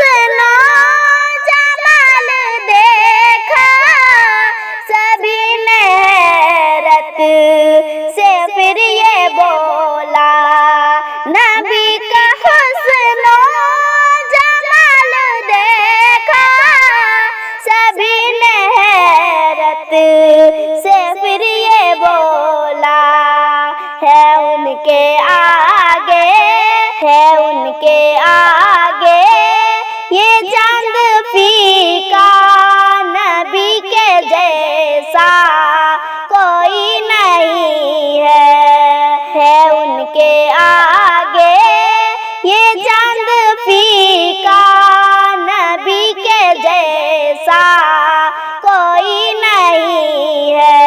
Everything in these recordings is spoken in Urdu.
حسن و جمال دیکھا سبھی نے حیرت سے پھر یہ بولا، نبی کا حسن و جمال دیکھا سبھی نے حیرت سے پھر یہ بولا، ہے ان کے آگے یہ چاند پھیکا، نبی کے جیسا کوئی نہیں ہے ان کے آگے یہ چاند پھیکا، نبی کے جیسا کوئی نہیں ہے۔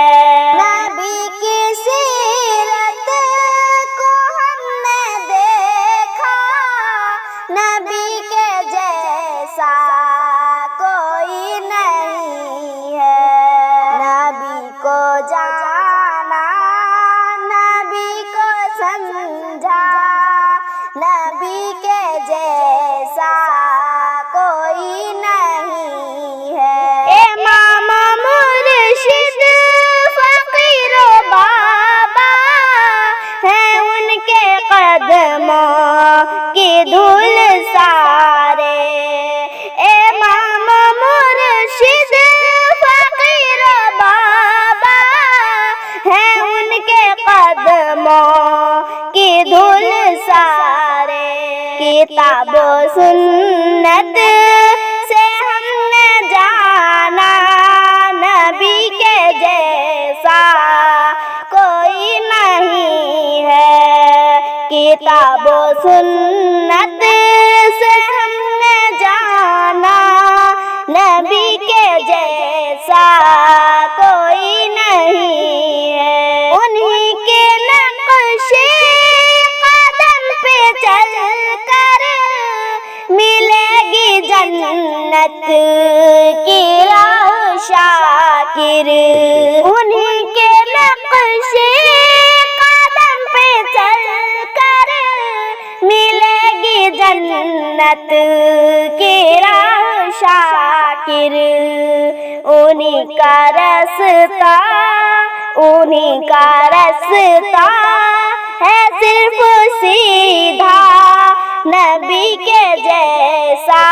نبی کی سیرت کو ہم نے دیکھا، نبی کے جیسا کوئی نہیں ہے، نبی کو جانا، نبی کو سمجھا، نبی کے جیسا کوئی نہیں ہے۔ امام مرشد فقیر و بابا ہے ان کے قدموں کی دھول سارے، امام مرشد فقیر و بابا ہے ان کے قدموں کی دھول سارے، کتاب و سنت سے ہم نے جانا، نبی کے جیسا کوئی نہیں ہے، کتاب و سنت سے ہم نے جانا، نبی کے جیسا کوئی نہیں ہے۔ انہی کے نقش قدم پہ چل کر ملے گی جنت کی راہ شاکر، انہی کے نقش قدم پہ چل کر ملے گی جنت کی راہ شاکر، انہی کا رستہ ہے صرف سیدھا، نبی کے جیسا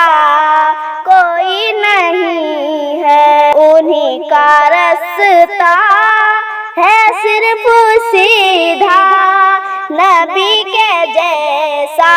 کوئی نہیں ہے، انہی کا رستہ ہے صرف سیدھا، نبی کے جیسا